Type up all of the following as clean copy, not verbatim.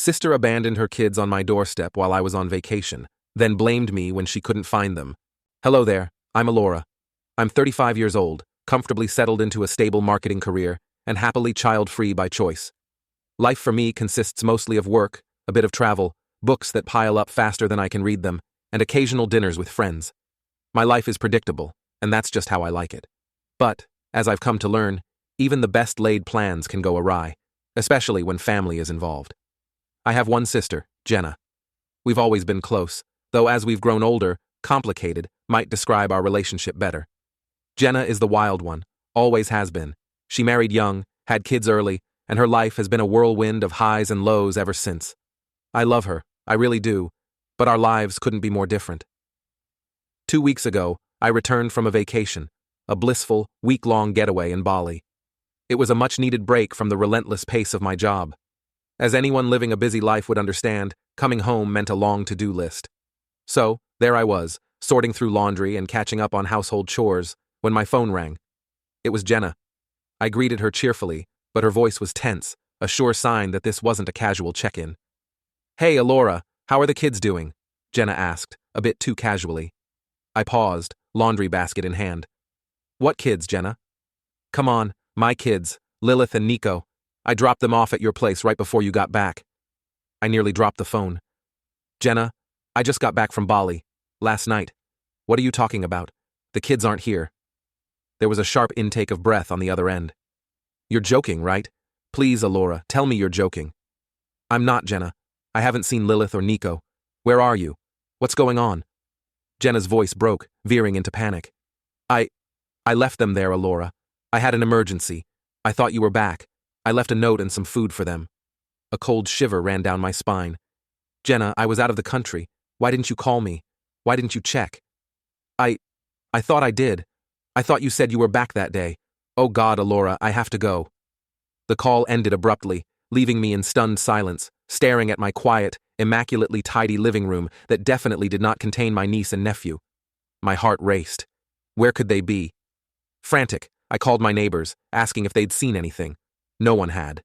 Sister abandoned her kids on my doorstep while I was on vacation, then blamed me when she couldn't find them. Hello there, I'm Alora. I'm 35 years old, comfortably settled into a stable marketing career, and happily child-free by choice. Life for me consists mostly of work, a bit of travel, books that pile up faster than I can read them, and occasional dinners with friends. My life is predictable, and that's just how I like it. But, as I've come to learn, even the best laid plans can go awry, especially when family is involved. I have one sister, Jenna. We've always been close, though as we've grown older, complicated might describe our relationship better. Jenna is the wild one, always has been. She married young, had kids early, and her life has been a whirlwind of highs and lows ever since. I love her, I really do, but our lives couldn't be more different. 2 weeks ago, I returned from a vacation, a blissful, week-long getaway in Bali. It was a much-needed break from the relentless pace of my job. As anyone living a busy life would understand, coming home meant a long to-do list. So, there I was, sorting through laundry and catching up on household chores, when my phone rang. It was Jenna. I greeted her cheerfully, but her voice was tense, a sure sign that this wasn't a casual check-in. "Hey, Alora, how are the kids doing?" Jenna asked, a bit too casually. I paused, laundry basket in hand. "What kids, Jenna?" "Come on, my kids, Lilith and Nico. I dropped them off at your place right before you got back." I nearly dropped the phone. "Jenna, I just got back from Bali, last night. What are you talking about? The kids aren't here." There was a sharp intake of breath on the other end. "You're joking, right? Please, Alora, tell me you're joking." "I'm not, Jenna. I haven't seen Lilith or Nico. Where are you? What's going on?" Jenna's voice broke, veering into panic. I left them there, Alora. I had an emergency. I thought you were back. I left a note and some food for them." A cold shiver ran down my spine. "Jenna, I was out of the country. Why didn't you call me? Why didn't you check?" I thought I did. I thought you said you were back that day. Oh God, Alora, I have to go." The call ended abruptly, leaving me in stunned silence, staring at my quiet, immaculately tidy living room that definitely did not contain my niece and nephew. My heart raced. Where could they be? Frantic, I called my neighbors, asking if they'd seen anything. No one had.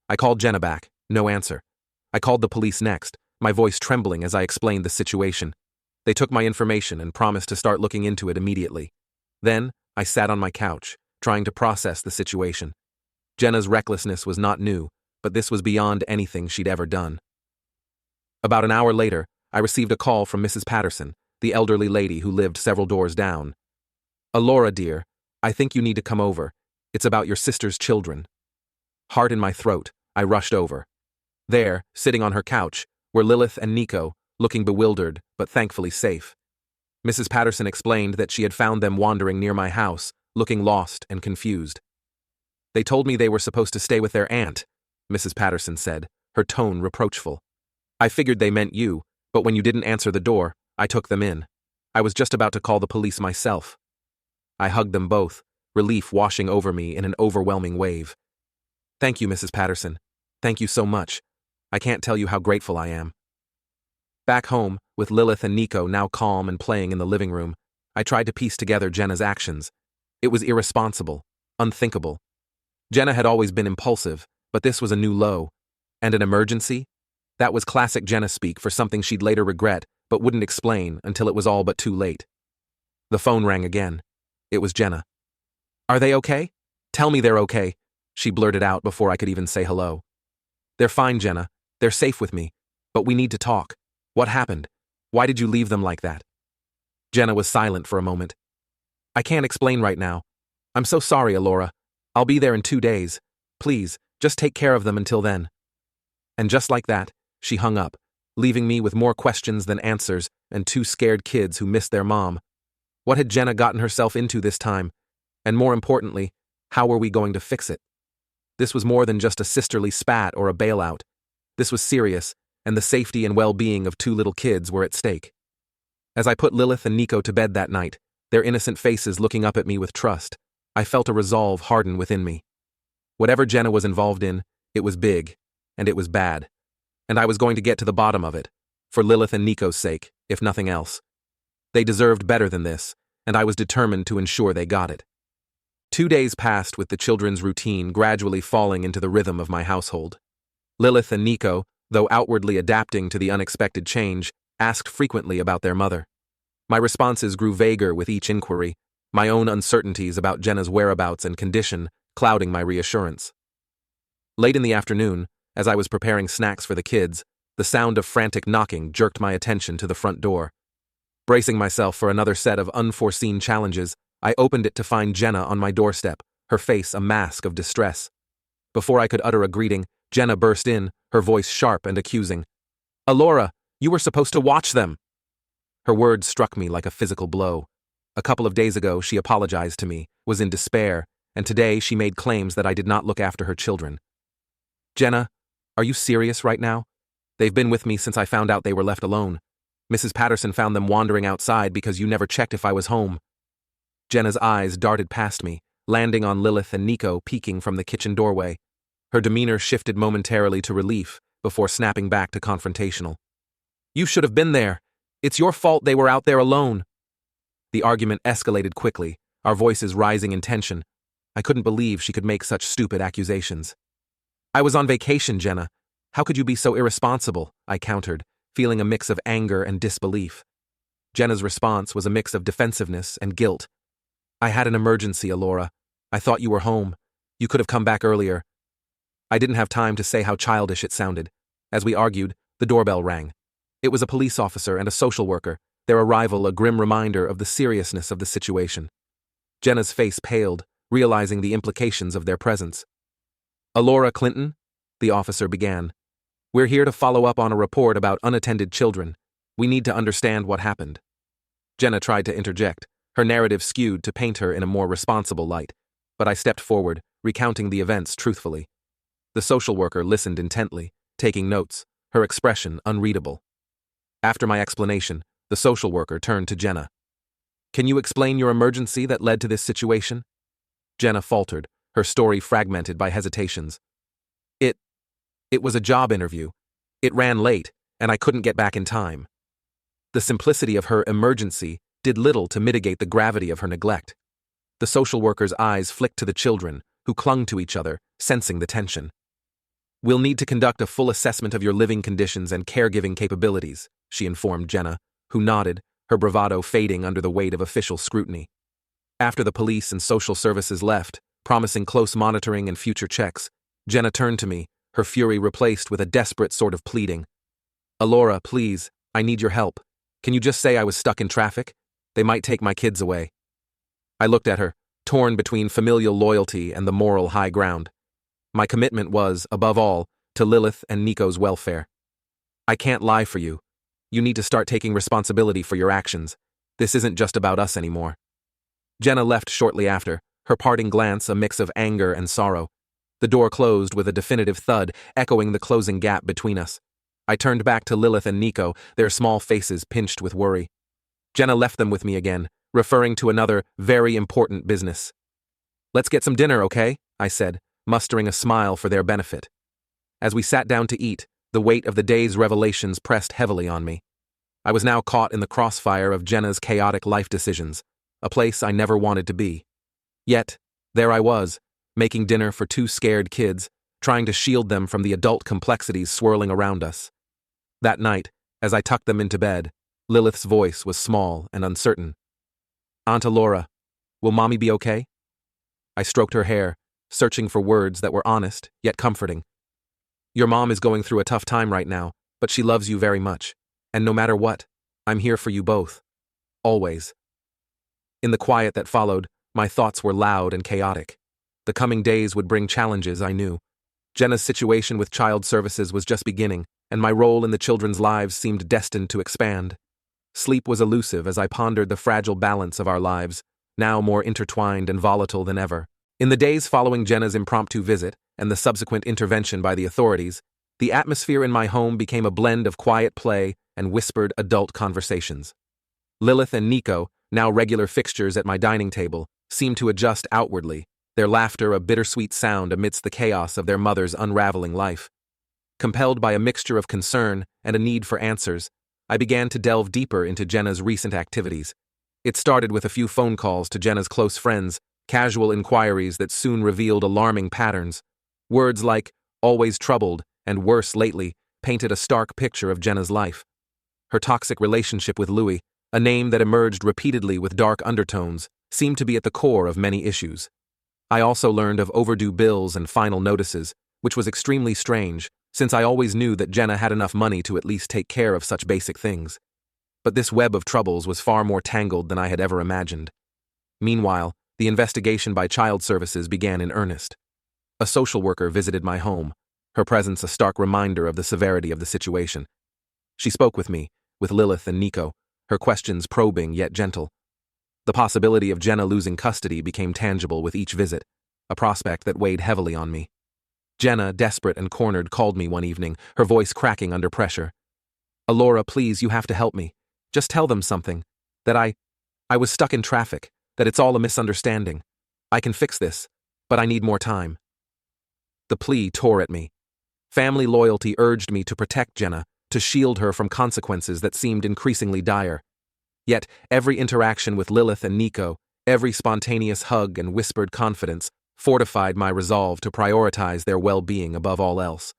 I called Jenna back, no answer. I called the police next, my voice trembling as I explained the situation. They took my information and promised to start looking into it immediately. Then, I sat on my couch, trying to process the situation. Jenna's recklessness was not new, but this was beyond anything she'd ever done. About an hour later, I received a call from Mrs. Patterson, the elderly lady who lived several doors down. "Alora, dear, I think you need to come over. It's about your sister's children." Heart in my throat, I rushed over. There, sitting on her couch, were Lilith and Nico, looking bewildered, but thankfully safe. Mrs. Patterson explained that she had found them wandering near my house, looking lost and confused. "They told me they were supposed to stay with their aunt," Mrs. Patterson said, her tone reproachful. "I figured they meant you, but when you didn't answer the door, I took them in. I was just about to call the police myself." I hugged them both, relief washing over me in an overwhelming wave. "Thank you, Mrs. Patterson. Thank you so much. I can't tell you how grateful I am." Back home, with Lilith and Nico now calm and playing in the living room, I tried to piece together Jenna's actions. It was irresponsible, unthinkable. Jenna had always been impulsive, but this was a new low. And an emergency? That was classic Jenna speak for something she'd later regret, but wouldn't explain until it was all but too late. The phone rang again. It was Jenna. "Are they okay? Tell me they're okay," she blurted out before I could even say hello. "They're fine, Jenna. They're safe with me. But we need to talk. What happened? Why did you leave them like that?" Jenna was silent for a moment. "I can't explain right now. I'm so sorry, Alora. I'll be there in 2 days. Please, just take care of them until then." And just like that, she hung up, leaving me with more questions than answers and 2 scared kids who missed their mom. What had Jenna gotten herself into this time? And more importantly, how were we going to fix it? This was more than just a sisterly spat or a bailout. This was serious, and the safety and well-being of 2 little kids were at stake. As I put Lilith and Nico to bed that night, their innocent faces looking up at me with trust, I felt a resolve harden within me. Whatever Jenna was involved in, it was big, and it was bad. And I was going to get to the bottom of it, for Lilith and Nico's sake, if nothing else. They deserved better than this, and I was determined to ensure they got it. 2 days passed with the children's routine gradually falling into the rhythm of my household. Lilith and Nico, though outwardly adapting to the unexpected change, asked frequently about their mother. My responses grew vaguer with each inquiry, my own uncertainties about Jenna's whereabouts and condition clouding my reassurance. Late in the afternoon, as I was preparing snacks for the kids, the sound of frantic knocking jerked my attention to the front door. Bracing myself for another set of unforeseen challenges, I opened it to find Jenna on my doorstep, her face a mask of distress. Before I could utter a greeting, Jenna burst in, her voice sharp and accusing. "Alora, you were supposed to watch them!" Her words struck me like a physical blow. A couple of days ago, she apologized to me, was in despair, and today she made claims that I did not look after her children. "Jenna, are you serious right now? They've been with me since I found out they were left alone. Mrs. Patterson found them wandering outside because you never checked if I was home." Jenna's eyes darted past me, landing on Lilith and Nico peeking from the kitchen doorway. Her demeanor shifted momentarily to relief before snapping back to confrontational. "You should have been there. It's your fault they were out there alone." The argument escalated quickly, our voices rising in tension. I couldn't believe she could make such stupid accusations. "I was on vacation, Jenna. How could you be so irresponsible?" I countered, feeling a mix of anger and disbelief. Jenna's response was a mix of defensiveness and guilt. "I had an emergency, Alora. I thought you were home. You could have come back earlier." I didn't have time to say how childish it sounded. As we argued, the doorbell rang. It was a police officer and a social worker, their arrival a grim reminder of the seriousness of the situation. Jenna's face paled, realizing the implications of their presence. "Alora Clinton," the officer began. "We're here to follow up on a report about unattended children. We need to understand what happened." Jenna tried to interject, her narrative skewed to paint her in a more responsible light, but I stepped forward, recounting the events truthfully. The social worker listened intently, taking notes, her expression unreadable. After my explanation, the social worker turned to Jenna. "Can you explain your emergency that led to this situation?" Jenna faltered, her story fragmented by hesitations. It was a job interview. It ran late, and I couldn't get back in time." The simplicity of her emergency did little to mitigate the gravity of her neglect. The social worker's eyes flicked to the children, who clung to each other, sensing the tension. "We'll need to conduct a full assessment of your living conditions and caregiving capabilities," she informed Jenna, who nodded, her bravado fading under the weight of official scrutiny. After the police and social services left, promising close monitoring and future checks, Jenna turned to me, her fury replaced with a desperate sort of pleading. "Alora, please, I need your help. Can you just say I was stuck in traffic? They might take my kids away." I looked at her, torn between familial loyalty and the moral high ground. My commitment was, above all, to Lilith and Nico's welfare. "I can't lie for you. You need to start taking responsibility for your actions. This isn't just about us anymore." Jenna left shortly after, her parting glance a mix of anger and sorrow. The door closed with a definitive thud, echoing the closing gap between us. I turned back to Lilith and Nico, their small faces pinched with worry. Jenna left them with me again, referring to another, very important business. "Let's get some dinner, okay?" I said, mustering a smile for their benefit. As we sat down to eat, the weight of the day's revelations pressed heavily on me. I was now caught in the crossfire of Jenna's chaotic life decisions, a place I never wanted to be. Yet, there I was, making dinner for two scared kids, trying to shield them from the adult complexities swirling around us. That night, as I tucked them into bed, Lilith's voice was small and uncertain. "Aunt Alora, will Mommy be okay?" I stroked her hair, searching for words that were honest, yet comforting. "Your mom is going through a tough time right now, but she loves you very much. And no matter what, I'm here for you both. Always." In the quiet that followed, my thoughts were loud and chaotic. The coming days would bring challenges, I knew. Jenna's situation with child services was just beginning, and my role in the children's lives seemed destined to expand. Sleep was elusive as I pondered the fragile balance of our lives, now more intertwined and volatile than ever. In the days following Jenna's impromptu visit and the subsequent intervention by the authorities, the atmosphere in my home became a blend of quiet play and whispered adult conversations. Lilith and Nico, now regular fixtures at my dining table, seemed to adjust outwardly, their laughter a bittersweet sound amidst the chaos of their mother's unraveling life. Compelled by a mixture of concern and a need for answers, I began to delve deeper into Jenna's recent activities. It started with a few phone calls to Jenna's close friends, casual inquiries that soon revealed alarming patterns. Words like "always troubled" and "worse lately" painted a stark picture of Jenna's life. Her toxic relationship with Louis, a name that emerged repeatedly with dark undertones, seemed to be at the core of many issues. I also learned of overdue bills and final notices, which was extremely strange, since I always knew that Jenna had enough money to at least take care of such basic things. But this web of troubles was far more tangled than I had ever imagined. Meanwhile, the investigation by Child Services began in earnest. A social worker visited my home, her presence a stark reminder of the severity of the situation. She spoke with me, with Lilith and Nico, her questions probing yet gentle. The possibility of Jenna losing custody became tangible with each visit, a prospect that weighed heavily on me. Jenna, desperate and cornered, called me one evening, her voice cracking under pressure. "Alora, please, you have to help me. Just tell them something. That I was stuck in traffic, that it's all a misunderstanding. I can fix this, but I need more time." The plea tore at me. Family loyalty urged me to protect Jenna, to shield her from consequences that seemed increasingly dire. Yet, every interaction with Lilith and Nico, every spontaneous hug and whispered confidence, fortified my resolve to prioritize their well-being above all else.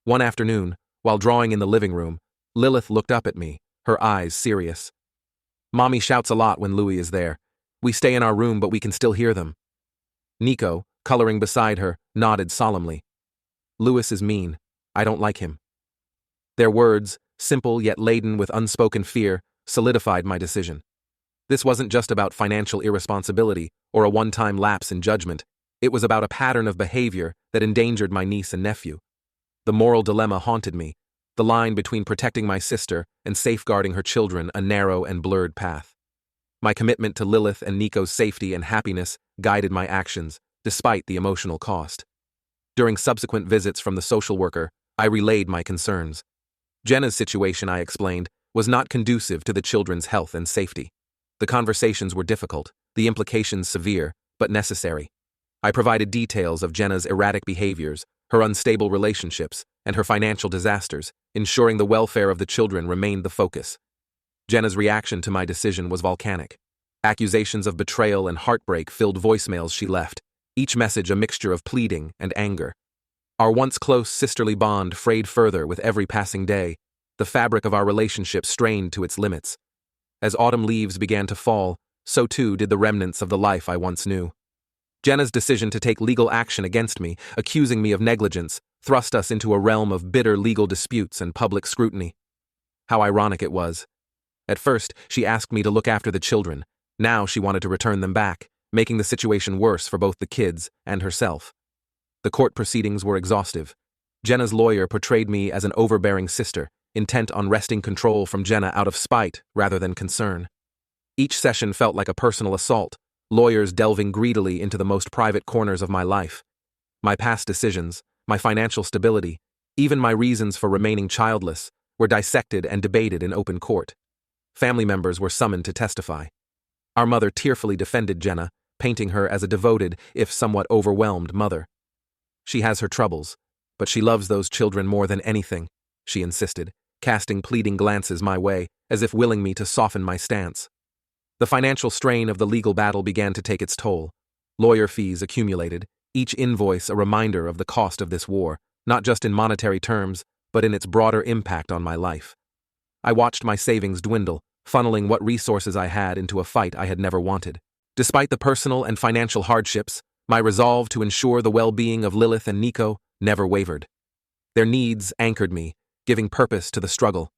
One afternoon, while drawing in the living room, Lilith looked up at me, her eyes serious. "Mommy shouts a lot when Louis is there. We stay in our room, but we can still hear them." Nico, coloring beside her, nodded solemnly. "Louis is mean. I don't like him." Their words, simple yet laden with unspoken fear, solidified my decision. This wasn't just about financial irresponsibility or a one-time lapse in judgment. It was about a pattern of behavior that endangered my niece and nephew. The moral dilemma haunted me, the line between protecting my sister and safeguarding her children a narrow and blurred path. My commitment to Lilith and Nico's safety and happiness guided my actions, despite the emotional cost. During subsequent visits from the social worker, I relayed my concerns. Jenna's situation, I explained, was not conducive to the children's health and safety. The conversations were difficult, the implications severe, but necessary. I provided details of Jenna's erratic behaviors, her unstable relationships, and her financial disasters, ensuring the welfare of the children remained the focus. Jenna's reaction to my decision was volcanic. Accusations of betrayal and heartbreak filled voicemails she left, each message a mixture of pleading and anger. Our once close sisterly bond frayed further with every passing day, the fabric of our relationship strained to its limits. As autumn leaves began to fall, so too did the remnants of the life I once knew. Jenna's decision to take legal action against me, accusing me of negligence, thrust us into a realm of bitter legal disputes and public scrutiny. How ironic it was. At first, she asked me to look after the children. Now she wanted to return them back, making the situation worse for both the kids and herself. The court proceedings were exhaustive. Jenna's lawyer portrayed me as an overbearing sister, intent on wresting control from Jenna out of spite rather than concern. Each session felt like a personal assault, lawyers delving greedily into the most private corners of my life. My past decisions, my financial stability, even my reasons for remaining childless, were dissected and debated in open court. Family members were summoned to testify. Our mother tearfully defended Jenna, painting her as a devoted, if somewhat overwhelmed, mother. "She has her troubles, but she loves those children more than anything," she insisted, casting pleading glances my way, as if willing me to soften my stance. The financial strain of the legal battle began to take its toll. Lawyer fees accumulated, each invoice a reminder of the cost of this war, not just in monetary terms, but in its broader impact on my life. I watched my savings dwindle, funneling what resources I had into a fight I had never wanted. Despite the personal and financial hardships, my resolve to ensure the well-being of Lilith and Nico never wavered. Their needs anchored me, giving purpose to the struggle.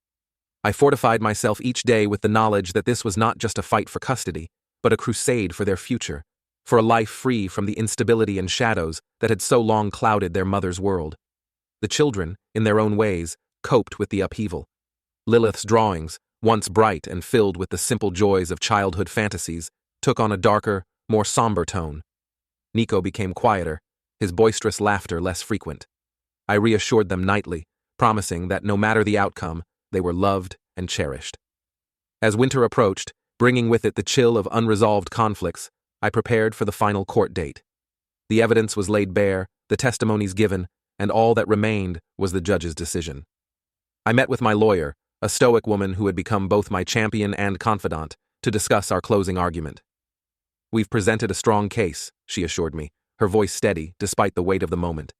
I fortified myself each day with the knowledge that this was not just a fight for custody, but a crusade for their future, for a life free from the instability and shadows that had so long clouded their mother's world. The children, in their own ways, coped with the upheaval. Lilith's drawings, once bright and filled with the simple joys of childhood fantasies, took on a darker, more somber tone. Nico became quieter, his boisterous laughter less frequent. I reassured them nightly, promising that no matter the outcome, they were loved and cherished. As winter approached, bringing with it the chill of unresolved conflicts, I prepared for the final court date. The evidence was laid bare, the testimonies given, and all that remained was the judge's decision. I met with my lawyer, a stoic woman who had become both my champion and confidant, to discuss our closing argument. "We've presented a strong case," she assured me, her voice steady despite the weight of the moment.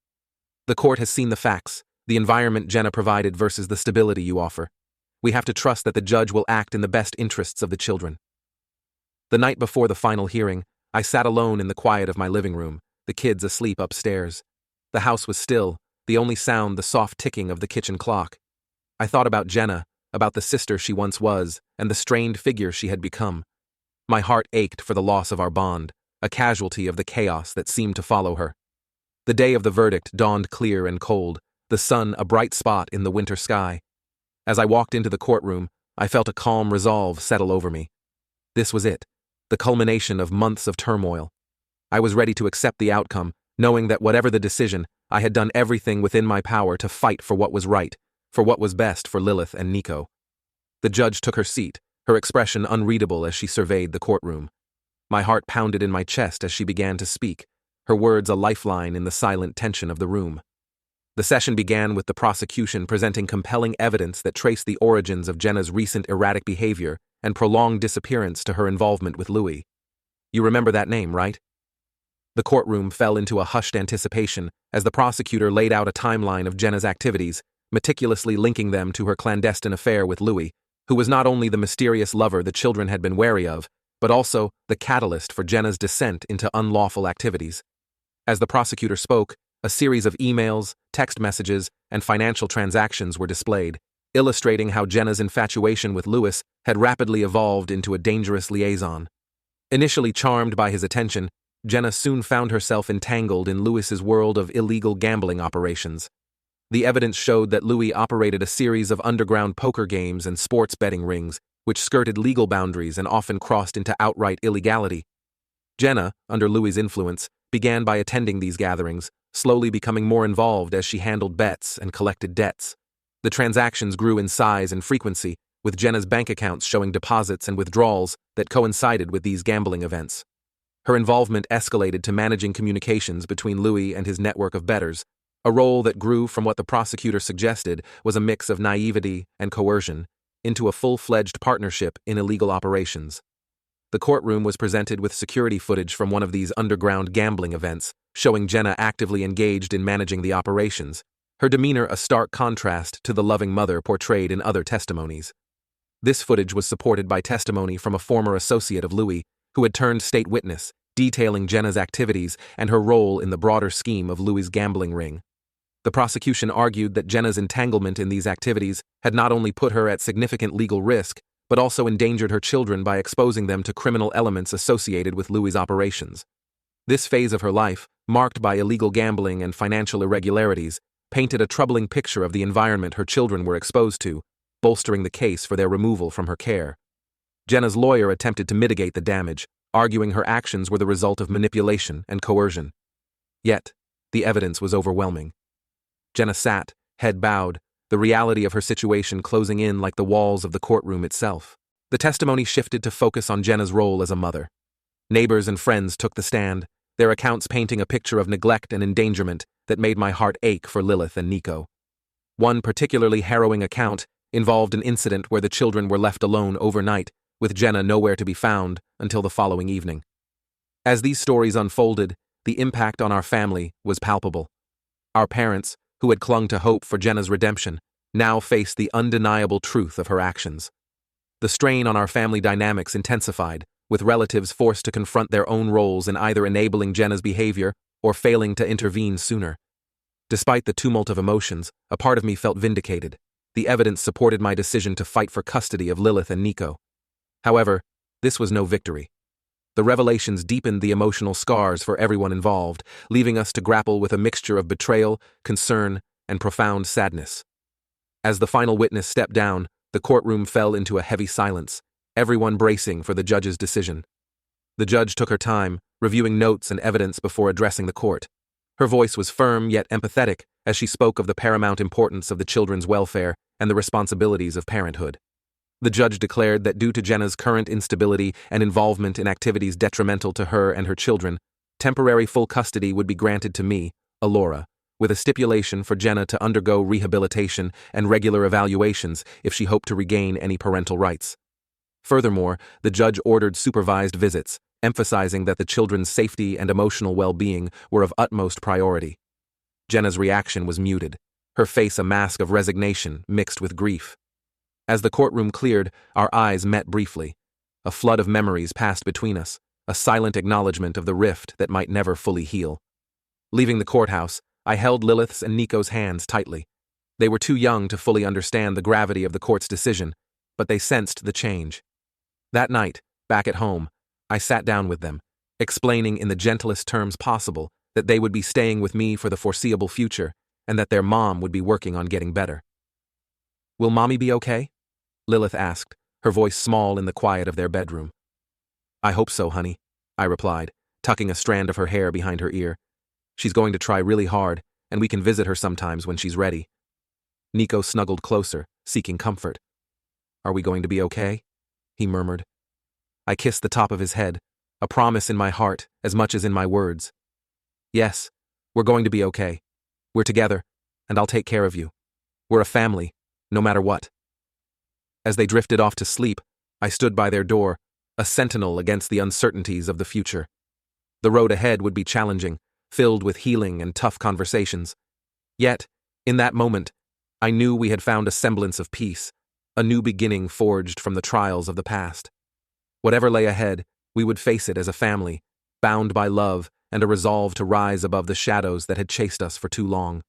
"The court has seen the facts, the environment Jenna provided versus the stability you offer. We have to trust that the judge will act in the best interests of the children. The night before the final hearing, I sat alone in the quiet of my living room, the kids asleep upstairs. The house was still, the only sound the soft ticking of the kitchen clock. I thought about Jenna, about the sister she once was, and the strained figure she had become. My heart ached for the loss of our bond, a casualty of the chaos that seemed to follow her. The day of the verdict dawned clear and cold, the sun a bright spot in the winter sky. As I walked into the courtroom, I felt a calm resolve settle over me. This was it, the culmination of months of turmoil. I was ready to accept the outcome, knowing that whatever the decision, I had done everything within my power to fight for what was right, for what was best for Lilith and Nico. The judge took her seat, her expression unreadable as she surveyed the courtroom. My heart pounded in my chest as she began to speak, her words a lifeline in the silent tension of the room. The session began with the prosecution presenting compelling evidence that traced the origins of Jenna's recent erratic behavior and prolonged disappearance to her involvement with Louis. You remember that name, right? The courtroom fell into a hushed anticipation as the prosecutor laid out a timeline of Jenna's activities, meticulously linking them to her clandestine affair with Louis, who was not only the mysterious lover the children had been wary of, but also the catalyst for Jenna's descent into unlawful activities. As the prosecutor spoke, a series of emails, text messages, and financial transactions were displayed, illustrating how Jenna's infatuation with Louis had rapidly evolved into a dangerous liaison. Initially charmed by his attention, Jenna soon found herself entangled in Louis's world of illegal gambling operations. The evidence showed that Louis operated a series of underground poker games and sports betting rings, which skirted legal boundaries and often crossed into outright illegality. Jenna, under Louis's influence, began by attending these gatherings, slowly becoming more involved as she handled bets and collected debts. The transactions grew in size and frequency, with Jenna's bank accounts showing deposits and withdrawals that coincided with these gambling events. Her involvement escalated to managing communications between Louis and his network of bettors, a role that grew from what the prosecutor suggested was a mix of naivety and coercion into a full-fledged partnership in illegal operations. The courtroom was presented with security footage from one of these underground gambling events, showing Jenna actively engaged in managing the operations, her demeanor a stark contrast to the loving mother portrayed in other testimonies. This footage was supported by testimony from a former associate of Louis, who had turned state witness, detailing Jenna's activities and her role in the broader scheme of Louis's gambling ring. The prosecution argued that Jenna's entanglement in these activities had not only put her at significant legal risk, but also endangered her children by exposing them to criminal elements associated with Louis's operations. This phase of her life, marked by illegal gambling and financial irregularities, painted a troubling picture of the environment her children were exposed to, bolstering the case for their removal from her care. Jenna's lawyer attempted to mitigate the damage, arguing her actions were the result of manipulation and coercion. Yet, the evidence was overwhelming. Jenna sat, head bowed, the reality of her situation closing in like the walls of the courtroom itself. The testimony shifted to focus on Jenna's role as a mother. Neighbors and friends took the stand, their accounts painting a picture of neglect and endangerment that made my heart ache for Lilith and Nico. One particularly harrowing account involved an incident where the children were left alone overnight, with Jenna nowhere to be found until the following evening. As these stories unfolded, the impact on our family was palpable. Our parents, who had clung to hope for Jenna's redemption, now faced the undeniable truth of her actions. The strain on our family dynamics intensified, with relatives forced to confront their own roles in either enabling Jenna's behavior or failing to intervene sooner. Despite the tumult of emotions, a part of me felt vindicated. The evidence supported my decision to fight for custody of Lilith and Nico. However, this was no victory. The revelations deepened the emotional scars for everyone involved, leaving us to grapple with a mixture of betrayal, concern, and profound sadness. As the final witness stepped down, the courtroom fell into a heavy silence, everyone bracing for the judge's decision. The judge took her time, reviewing notes and evidence before addressing the court. Her voice was firm yet empathetic as she spoke of the paramount importance of the children's welfare and the responsibilities of parenthood. The judge declared that due to Jenna's current instability and involvement in activities detrimental to her and her children, temporary full custody would be granted to me, Alora, with a stipulation for Jenna to undergo rehabilitation and regular evaluations if she hoped to regain any parental rights. Furthermore, the judge ordered supervised visits, emphasizing that the children's safety and emotional well-being were of utmost priority. Jenna's reaction was muted, her face a mask of resignation mixed with grief. As the courtroom cleared, our eyes met briefly. A flood of memories passed between us, a silent acknowledgement of the rift that might never fully heal. Leaving the courthouse, I held Lilith's and Nico's hands tightly. They were too young to fully understand the gravity of the court's decision, but they sensed the change. That night, back at home, I sat down with them, explaining in the gentlest terms possible that they would be staying with me for the foreseeable future and that their mom would be working on getting better. "Will Mommy be okay?" Lilith asked, her voice small in the quiet of their bedroom. "I hope so, honey," I replied, tucking a strand of her hair behind her ear. "She's going to try really hard, and we can visit her sometimes when she's ready." Nico snuggled closer, seeking comfort. "Are we going to be okay?" he murmured. I kissed the top of his head, a promise in my heart as much as in my words. "Yes, we're going to be okay. We're together, and I'll take care of you. We're a family, no matter what." As they drifted off to sleep, I stood by their door, a sentinel against the uncertainties of the future. The road ahead would be challenging, filled with healing and tough conversations. Yet, in that moment, I knew we had found a semblance of peace, a new beginning forged from the trials of the past. Whatever lay ahead, we would face it as a family, bound by love and a resolve to rise above the shadows that had chased us for too long.